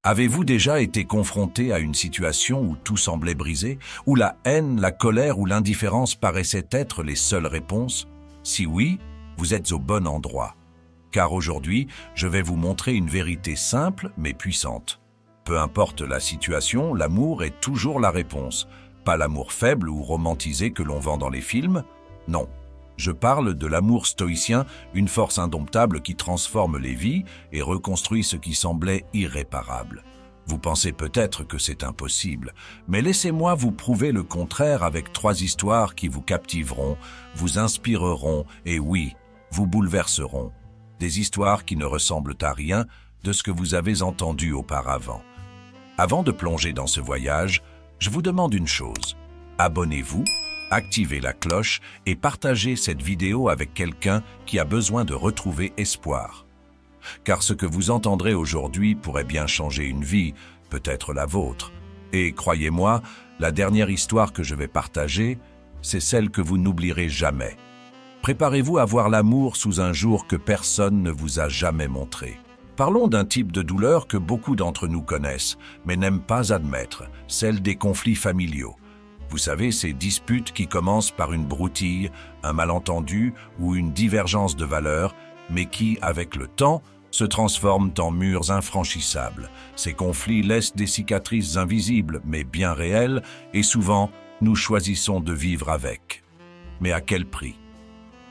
Avez-vous déjà été confronté à une situation où tout semblait brisé, où la haine, la colère ou l'indifférence paraissaient être les seules réponses? Si oui, vous êtes au bon endroit. Car aujourd'hui, je vais vous montrer une vérité simple mais puissante. Peu importe la situation, l'amour est toujours la réponse. Pas l'amour faible ou romantisé que l'on vend dans les films, non. Je parle de l'amour stoïcien, une force indomptable qui transforme les vies et reconstruit ce qui semblait irréparable. Vous pensez peut-être que c'est impossible, mais laissez-moi vous prouver le contraire avec 3 histoires qui vous captiveront, vous inspireront et oui, vous bouleverseront. Des histoires qui ne ressemblent à rien de ce que vous avez entendu auparavant. Avant de plonger dans ce voyage, je vous demande une chose. Abonnez-vous, activez la cloche et partagez cette vidéo avec quelqu'un qui a besoin de retrouver espoir. Car ce que vous entendrez aujourd'hui pourrait bien changer une vie, peut-être la vôtre. Et croyez-moi, la dernière histoire que je vais partager, c'est celle que vous n'oublierez jamais. Préparez-vous à voir l'amour sous un jour que personne ne vous a jamais montré. Parlons d'un type de douleur que beaucoup d'entre nous connaissent, mais n'aiment pas admettre, celle des conflits familiaux. Vous savez, ces disputes qui commencent par une broutille, un malentendu ou une divergence de valeurs, mais qui, avec le temps, se transforment en murs infranchissables. Ces conflits laissent des cicatrices invisibles, mais bien réelles, et souvent, nous choisissons de vivre avec. Mais à quel prix?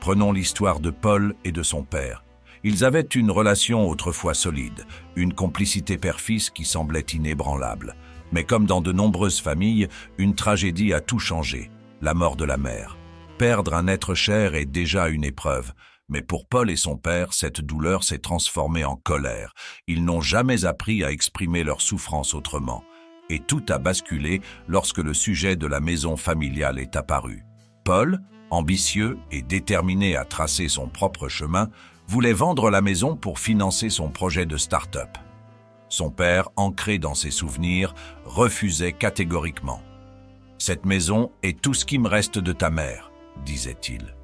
Prenons l'histoire de Paul et de son père. Ils avaient une relation autrefois solide, une complicité père-fils qui semblait inébranlable. Mais comme dans de nombreuses familles, une tragédie a tout changé, la mort de la mère. Perdre un être cher est déjà une épreuve, mais pour Paul et son père, cette douleur s'est transformée en colère. Ils n'ont jamais appris à exprimer leur souffrance autrement. Et tout a basculé lorsque le sujet de la maison familiale est apparu. Paul, ambitieux et déterminé à tracer son propre chemin, voulait vendre la maison pour financer son projet de start-up. Son père, ancré dans ses souvenirs, refusait catégoriquement. « Cette maison est tout ce qui me reste de ta mère », disait-il.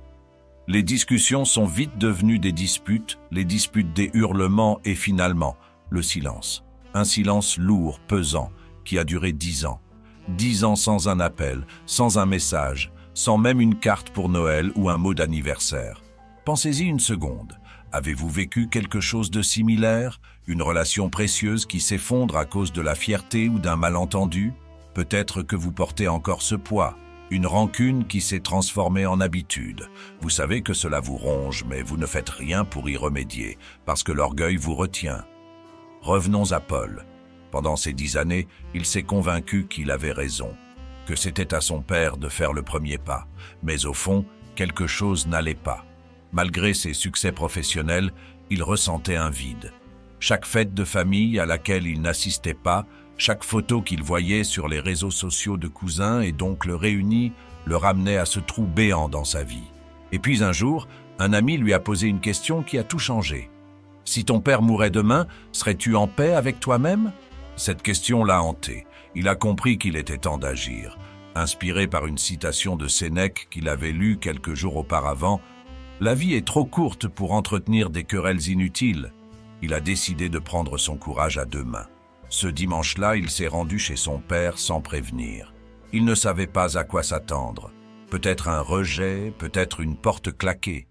Les discussions sont vite devenues des disputes, les disputes des hurlements et finalement, le silence. Un silence lourd, pesant, qui a duré 10 ans. 10 ans sans un appel, sans un message, sans même une carte pour Noël ou un mot d'anniversaire. Pensez-y une seconde. Avez-vous vécu quelque chose de similaire? Une relation précieuse qui s'effondre à cause de la fierté ou d'un malentendu? Peut-être que vous portez encore ce poids. Une rancune qui s'est transformée en habitude. Vous savez que cela vous ronge, mais vous ne faites rien pour y remédier, parce que l'orgueil vous retient. Revenons à Paul. Pendant ces 10 années, il s'est convaincu qu'il avait raison, que c'était à son père de faire le premier pas. Mais au fond, quelque chose n'allait pas. Malgré ses succès professionnels, il ressentait un vide. Chaque fête de famille à laquelle il n'assistait pas, chaque photo qu'il voyait sur les réseaux sociaux de cousins et d'oncles réunis, le ramenait à ce trou béant dans sa vie. Et puis un jour, un ami lui a posé une question qui a tout changé. « Si ton père mourait demain, serais-tu en paix avec toi-même » Cette question l'a hanté. Il a compris qu'il était temps d'agir. Inspiré par une citation de Sénèque qu'il avait lue quelques jours auparavant, « La vie est trop courte pour entretenir des querelles inutiles ». Il a décidé de prendre son courage à 2 mains. Ce dimanche-là, il s'est rendu chez son père sans prévenir. Il ne savait pas à quoi s'attendre. Peut-être un rejet, peut-être une porte claquée.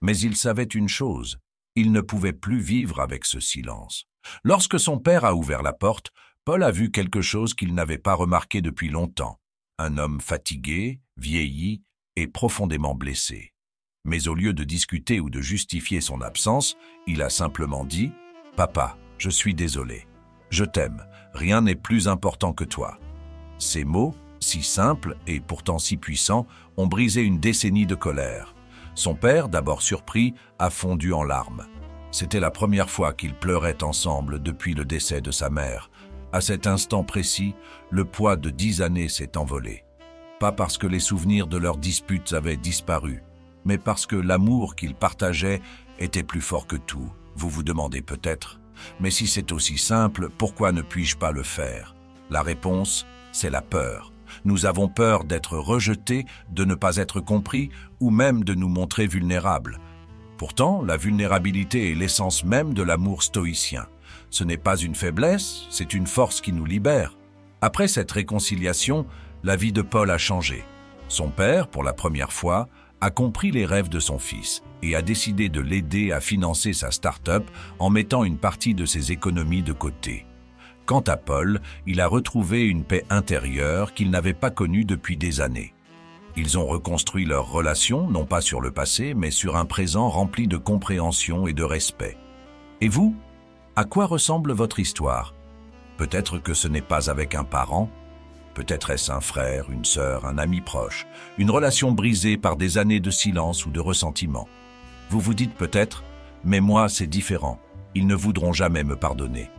Mais il savait une chose, il ne pouvait plus vivre avec ce silence. Lorsque son père a ouvert la porte, Paul a vu quelque chose qu'il n'avait pas remarqué depuis longtemps. Un homme fatigué, vieilli et profondément blessé. Mais au lieu de discuter ou de justifier son absence, il a simplement dit « Papa, je suis désolé. Je t'aime, rien n'est plus important que toi. » Ces mots, si simples et pourtant si puissants, ont brisé une décennie de colère. Son père, d'abord surpris, a fondu en larmes. C'était la première fois qu'ils pleuraient ensemble depuis le décès de sa mère. À cet instant précis, le poids de 10 années s'est envolé. Pas parce que les souvenirs de leurs disputes avaient disparu, mais parce que l'amour qu'ils partageaient était plus fort que tout. Vous vous demandez peut-être, mais si c'est aussi simple, pourquoi ne puis-je pas le faire? La réponse, c'est la peur. Nous avons peur d'être rejetés, de ne pas être compris ou même de nous montrer vulnérables. Pourtant, la vulnérabilité est l'essence même de l'amour stoïcien. ce n'est pas une faiblesse, c'est une force qui nous libère. Après cette réconciliation, la vie de Paul a changé. Son père, pour la première fois, a compris les rêves de son fils et a décidé de l'aider à financer sa start-up en mettant une partie de ses économies de côté. Quant à Paul, il a retrouvé une paix intérieure qu'il n'avait pas connue depuis des années. Ils ont reconstruit leur relation, non pas sur le passé, mais sur un présent rempli de compréhension et de respect. Et vous, à quoi ressemble votre histoire? Peut-être que ce n'est pas avec un parent, peut-être est-ce un frère, une sœur, un ami proche, une relation brisée par des années de silence ou de ressentiment. Vous vous dites peut-être, mais moi c'est différent, ils ne voudront jamais me pardonner.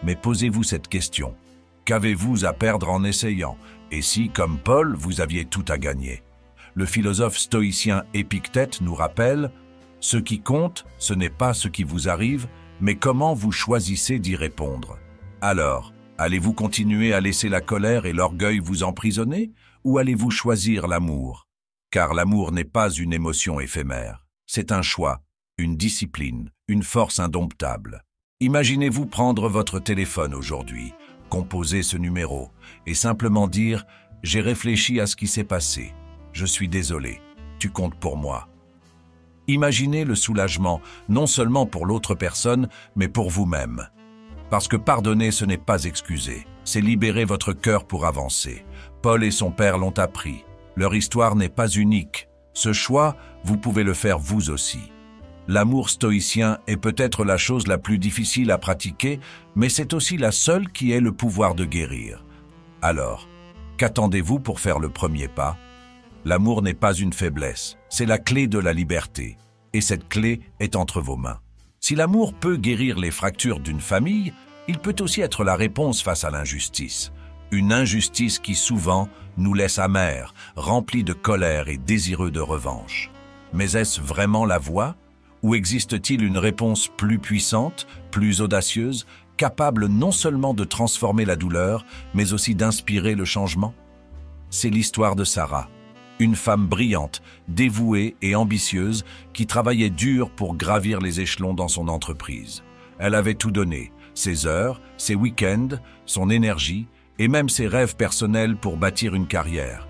Mais posez-vous cette question, qu'avez-vous à perdre en essayant? Et si, comme Paul, vous aviez tout à gagner? Le philosophe stoïcien Épictète nous rappelle « Ce qui compte, ce n'est pas ce qui vous arrive, mais comment vous choisissez d'y répondre. » Alors, allez-vous continuer à laisser la colère et l'orgueil vous emprisonner, ou allez-vous choisir l'amour? Car l'amour n'est pas une émotion éphémère, c'est un choix, une discipline, une force indomptable. Imaginez-vous prendre votre téléphone aujourd'hui, composer ce numéro et simplement dire « J'ai réfléchi à ce qui s'est passé, je suis désolé, tu comptes pour moi ». Imaginez le soulagement, non seulement pour l'autre personne, mais pour vous-même. Parce que pardonner, ce n'est pas excuser, c'est libérer votre cœur pour avancer. Paul et son père l'ont appris. Leur histoire n'est pas unique. Ce choix, vous pouvez le faire vous aussi. L'amour stoïcien est peut-être la chose la plus difficile à pratiquer, mais c'est aussi la seule qui ait le pouvoir de guérir. Alors, qu'attendez-vous pour faire le premier pas? L'amour n'est pas une faiblesse, c'est la clé de la liberté. Et cette clé est entre vos mains. Si l'amour peut guérir les fractures d'une famille, il peut aussi être la réponse face à l'injustice. Une injustice qui souvent nous laisse amers, remplis de colère et désireux de revanche. Mais est-ce vraiment la voie? Ou existe-t-il une réponse plus puissante, plus audacieuse, capable non seulement de transformer la douleur, mais aussi d'inspirer le changement? C'est l'histoire de Sarah, une femme brillante, dévouée et ambitieuse qui travaillait dur pour gravir les échelons dans son entreprise. Elle avait tout donné, ses heures, ses week-ends, son énergie et même ses rêves personnels pour bâtir une carrière.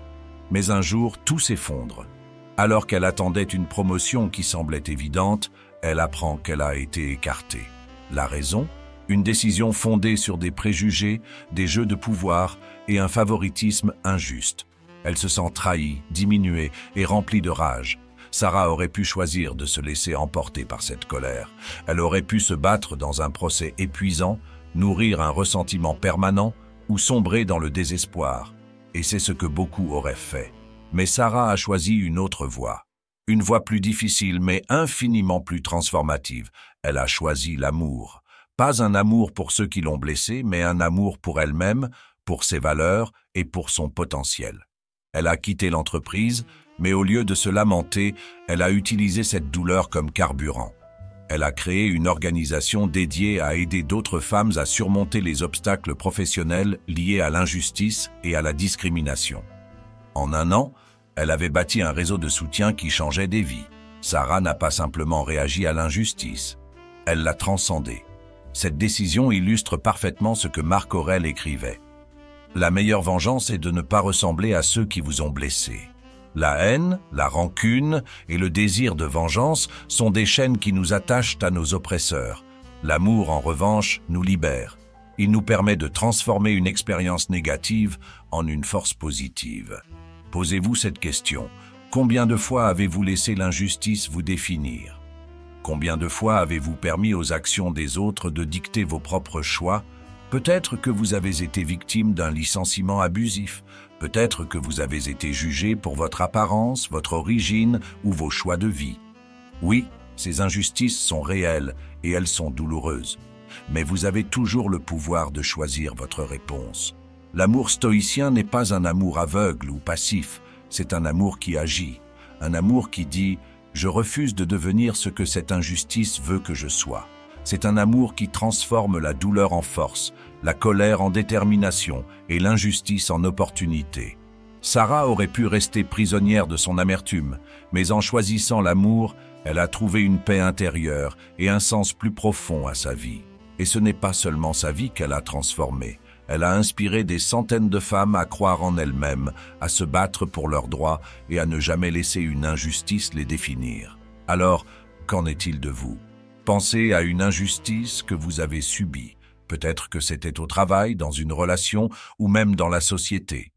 Mais un jour, tout s'effondre. Alors qu'elle attendait une promotion qui semblait évidente, elle apprend qu'elle a été écartée. La raison? Une décision fondée sur des préjugés, des jeux de pouvoir et un favoritisme injuste. Elle se sent trahie, diminuée et remplie de rage. Sarah aurait pu choisir de se laisser emporter par cette colère. Elle aurait pu se battre dans un procès épuisant, nourrir un ressentiment permanent ou sombrer dans le désespoir. Et c'est ce que beaucoup auraient fait. Mais Sarah a choisi une autre voie. Une voie plus difficile mais infiniment plus transformative. Elle a choisi l'amour. Pas un amour pour ceux qui l'ont blessée, mais un amour pour elle-même, pour ses valeurs et pour son potentiel. Elle a quitté l'entreprise, mais au lieu de se lamenter, elle a utilisé cette douleur comme carburant. Elle a créé une organisation dédiée à aider d'autres femmes à surmonter les obstacles professionnels liés à l'injustice et à la discrimination. En un an, elle avait bâti un réseau de soutien qui changeait des vies. Sarah n'a pas simplement réagi à l'injustice, elle l'a transcendée. Cette décision illustre parfaitement ce que Marc Aurèle écrivait. La meilleure vengeance est de ne pas ressembler à ceux qui vous ont blessé. La haine, la rancune et le désir de vengeance sont des chaînes qui nous attachent à nos oppresseurs. L'amour, en revanche, nous libère. Il nous permet de transformer une expérience négative en une force positive. Posez-vous cette question. Combien de fois avez-vous laissé l'injustice vous définir? Combien de fois avez-vous permis aux actions des autres de dicter vos propres choix? Peut-être que vous avez été victime d'un licenciement abusif. Peut-être que vous avez été jugé pour votre apparence, votre origine ou vos choix de vie. Oui, ces injustices sont réelles et elles sont douloureuses. Mais vous avez toujours le pouvoir de choisir votre réponse. L'amour stoïcien n'est pas un amour aveugle ou passif, c'est un amour qui agit. Un amour qui dit « Je refuse de devenir ce que cette injustice veut que je sois ». C'est un amour qui transforme la douleur en force, la colère en détermination et l'injustice en opportunité. Sarah aurait pu rester prisonnière de son amertume, mais en choisissant l'amour, elle a trouvé une paix intérieure et un sens plus profond à sa vie. Et ce n'est pas seulement sa vie qu'elle a transformée. Elle a inspiré des centaines de femmes à croire en elles-mêmes, à se battre pour leurs droits et à ne jamais laisser une injustice les définir. Alors, qu'en est-il de vous? Pensez à une injustice que vous avez subie. Peut-être que c'était au travail, dans une relation ou même dans la société.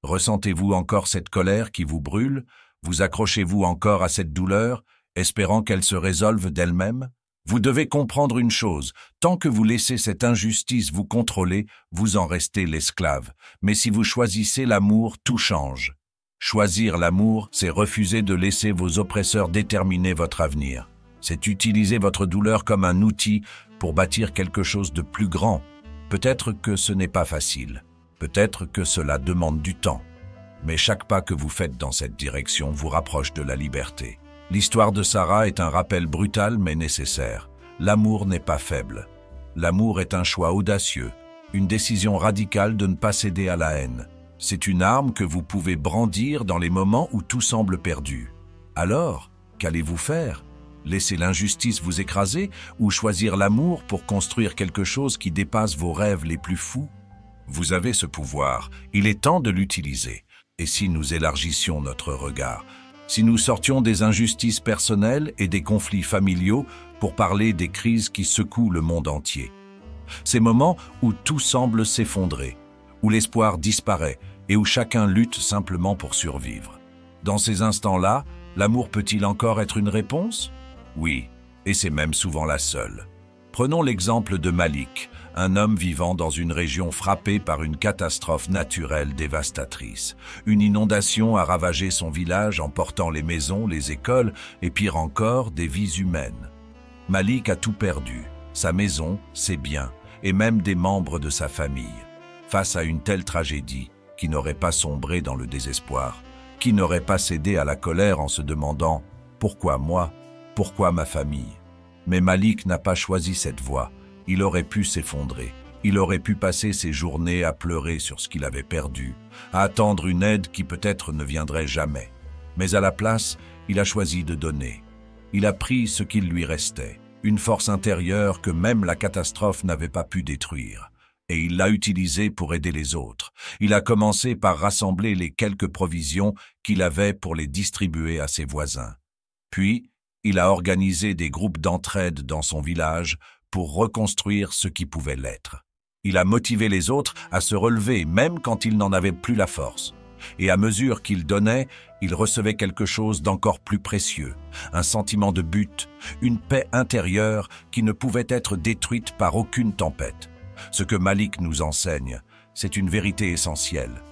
Ressentez-vous encore cette colère qui vous brûle? Vous accrochez-vous encore à cette douleur, espérant qu'elle se résolve d'elle-même? Vous devez comprendre une chose, tant que vous laissez cette injustice vous contrôler, vous en restez l'esclave. Mais si vous choisissez l'amour, tout change. Choisir l'amour, c'est refuser de laisser vos oppresseurs déterminer votre avenir. C'est utiliser votre douleur comme un outil pour bâtir quelque chose de plus grand. Peut-être que ce n'est pas facile. Peut-être que cela demande du temps. Mais chaque pas que vous faites dans cette direction vous rapproche de la liberté. L'histoire de Sarah est un rappel brutal mais nécessaire. L'amour n'est pas faible. L'amour est un choix audacieux, une décision radicale de ne pas céder à la haine. C'est une arme que vous pouvez brandir dans les moments où tout semble perdu. Alors, qu'allez-vous faire? Laisser l'injustice vous écraser ou choisir l'amour pour construire quelque chose qui dépasse vos rêves les plus fous? Vous avez ce pouvoir, il est temps de l'utiliser. Et si nous élargissions notre regard? Si nous sortions des injustices personnelles et des conflits familiaux pour parler des crises qui secouent le monde entier? Ces moments où tout semble s'effondrer, où l'espoir disparaît et où chacun lutte simplement pour survivre. Dans ces instants-là, l'amour peut-il encore être une réponse? Oui, et c'est même souvent la seule. Prenons l'exemple de Malik, un homme vivant dans une région frappée par une catastrophe naturelle dévastatrice. Une inondation a ravagé son village, emportant les maisons, les écoles et pire encore, des vies humaines. Malik a tout perdu, sa maison, ses biens et même des membres de sa famille. Face à une telle tragédie, qui n'aurait pas sombré dans le désespoir, qui n'aurait pas cédé à la colère en se demandant « Pourquoi moi? Pourquoi ma famille ?» Mais Malik n'a pas choisi cette voie. Il aurait pu s'effondrer. Il aurait pu passer ses journées à pleurer sur ce qu'il avait perdu, à attendre une aide qui peut-être ne viendrait jamais. Mais à la place, il a choisi de donner. Il a pris ce qu'il lui restait, une force intérieure que même la catastrophe n'avait pas pu détruire. Et il l'a utilisée pour aider les autres. Il a commencé par rassembler les quelques provisions qu'il avait pour les distribuer à ses voisins. Puis, il a organisé des groupes d'entraide dans son village pour reconstruire ce qui pouvait l'être. Il a motivé les autres à se relever même quand ils n'en avaient plus la force. Et à mesure qu'il donnait, il recevait quelque chose d'encore plus précieux, un sentiment de but, une paix intérieure qui ne pouvait être détruite par aucune tempête. Ce que Malik nous enseigne, c'est une vérité essentielle.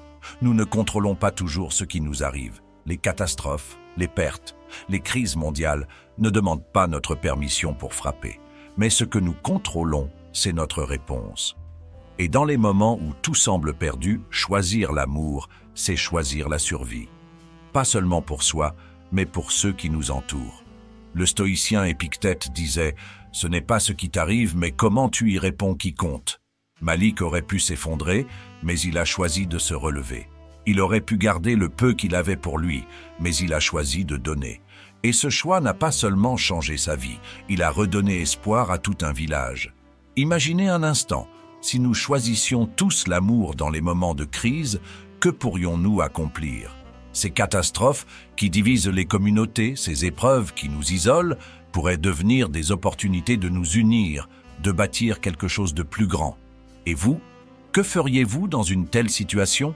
Nous ne contrôlons pas toujours ce qui nous arrive. Les catastrophes, les pertes, les crises mondiales ne demandent pas notre permission pour frapper. Mais ce que nous contrôlons, c'est notre réponse. Et dans les moments où tout semble perdu, choisir l'amour, c'est choisir la survie. Pas seulement pour soi, mais pour ceux qui nous entourent. Le stoïcien Épictète disait « Ce n'est pas ce qui t'arrive, mais comment tu y réponds qui compte ». Malik aurait pu s'effondrer, mais il a choisi de se relever. Il aurait pu garder le peu qu'il avait pour lui, mais il a choisi de donner. Et ce choix n'a pas seulement changé sa vie, il a redonné espoir à tout un village. Imaginez un instant, si nous choisissions tous l'amour dans les moments de crise, que pourrions-nous accomplir? Ces catastrophes qui divisent les communautés, ces épreuves qui nous isolent, pourraient devenir des opportunités de nous unir, de bâtir quelque chose de plus grand. Et vous, que feriez-vous dans une telle situation?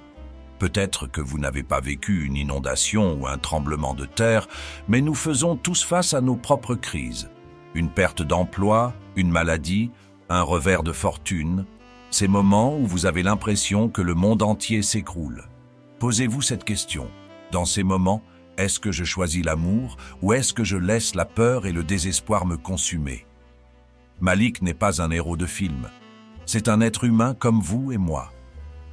Peut-être que vous n'avez pas vécu une inondation ou un tremblement de terre, mais nous faisons tous face à nos propres crises. Une perte d'emploi, une maladie, un revers de fortune. Ces moments où vous avez l'impression que le monde entier s'écroule. Posez-vous cette question. Dans ces moments, est-ce que je choisis l'amour ou est-ce que je laisse la peur et le désespoir me consumer? Malik n'est pas un héros de film. C'est un être humain comme vous et moi.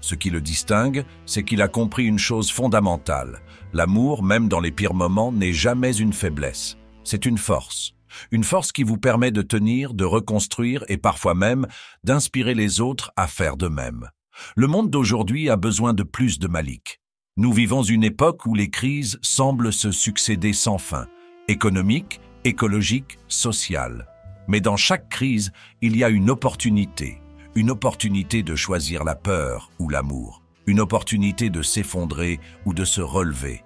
Ce qui le distingue, c'est qu'il a compris une chose fondamentale. L'amour, même dans les pires moments, n'est jamais une faiblesse. C'est une force. Une force qui vous permet de tenir, de reconstruire et parfois même d'inspirer les autres à faire de même. Le monde d'aujourd'hui a besoin de plus de Malik. Nous vivons une époque où les crises semblent se succéder sans fin. Économique, écologique, sociale. Mais dans chaque crise, il y a une opportunité de choisir la peur ou l'amour, une opportunité de s'effondrer ou de se relever.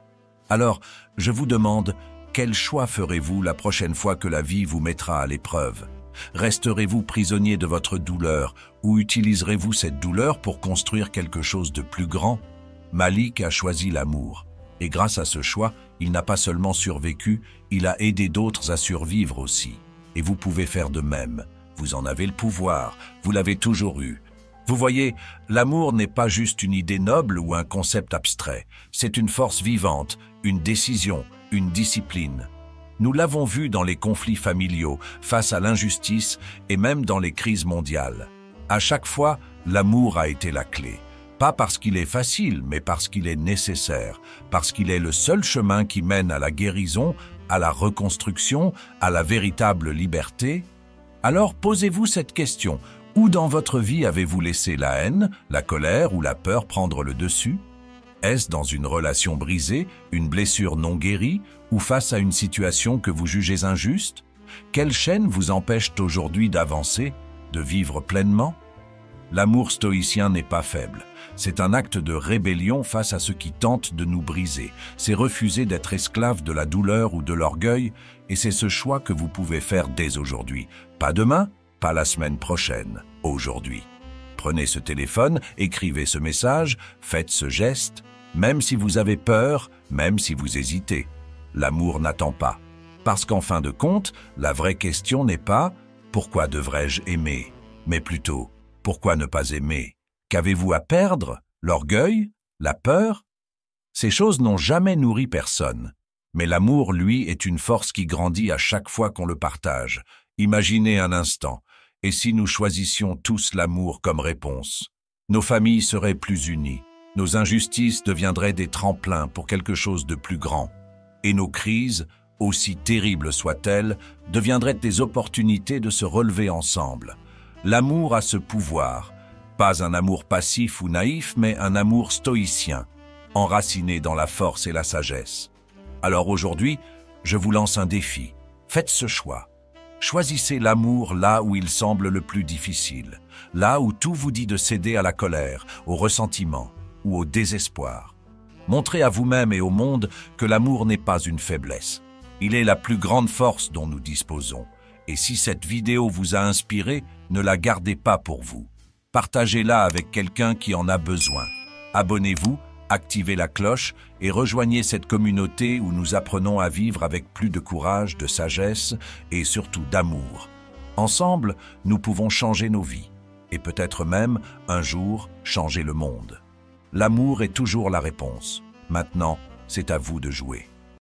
Alors, je vous demande, quel choix ferez-vous la prochaine fois que la vie vous mettra à l'épreuve? Resterez-vous prisonnier de votre douleur ou utiliserez-vous cette douleur pour construire quelque chose de plus grand? Malik a choisi l'amour. Et grâce à ce choix, il n'a pas seulement survécu, il a aidé d'autres à survivre aussi. Et vous pouvez faire de même. Vous en avez le pouvoir, vous l'avez toujours eu. Vous voyez, l'amour n'est pas juste une idée noble ou un concept abstrait. C'est une force vivante, une décision, une discipline. Nous l'avons vu dans les conflits familiaux, face à l'injustice et même dans les crises mondiales. À chaque fois, l'amour a été la clé. Pas parce qu'il est facile, mais parce qu'il est nécessaire, parce qu'il est le seul chemin qui mène à la guérison, à la reconstruction, à la véritable liberté. Alors posez-vous cette question, où dans votre vie avez-vous laissé la haine, la colère ou la peur prendre le dessus? Est-ce dans une relation brisée, une blessure non guérie, ou face à une situation que vous jugez injuste? Quelles chaînes vous empêchent aujourd'hui d'avancer, de vivre pleinement? L'amour stoïcien n'est pas faible. C'est un acte de rébellion face à ce qui tente de nous briser. C'est refuser d'être esclave de la douleur ou de l'orgueil, et c'est ce choix que vous pouvez faire dès aujourd'hui. Pas demain, pas la semaine prochaine, aujourd'hui. Prenez ce téléphone, écrivez ce message, faites ce geste, même si vous avez peur, même si vous hésitez. L'amour n'attend pas. Parce qu'en fin de compte, la vraie question n'est pas « Pourquoi devrais-je aimer ?», mais plutôt « Pourquoi ne pas aimer ?» Qu'avez-vous à perdre? L'orgueil? La peur? Ces choses n'ont jamais nourri personne. Mais l'amour, lui, est une force qui grandit à chaque fois qu'on le partage. Imaginez un instant, et si nous choisissions tous l'amour comme réponse? Nos familles seraient plus unies, nos injustices deviendraient des tremplins pour quelque chose de plus grand, et nos crises, aussi terribles soient-elles, deviendraient des opportunités de se relever ensemble. L'amour a ce pouvoir, pas un amour passif ou naïf, mais un amour stoïcien, enraciné dans la force et la sagesse. Alors aujourd'hui, je vous lance un défi. Faites ce choix. Choisissez l'amour là où il semble le plus difficile, là où tout vous dit de céder à la colère, au ressentiment ou au désespoir. Montrez à vous-même et au monde que l'amour n'est pas une faiblesse. Il est la plus grande force dont nous disposons. Et si cette vidéo vous a inspiré, ne la gardez pas pour vous. Partagez-la avec quelqu'un qui en a besoin. Abonnez-vous, activez la cloche et rejoignez cette communauté où nous apprenons à vivre avec plus de courage, de sagesse et surtout d'amour. Ensemble, nous pouvons changer nos vies et peut-être même, un jour, changer le monde. L'amour est toujours la réponse. Maintenant, c'est à vous de jouer.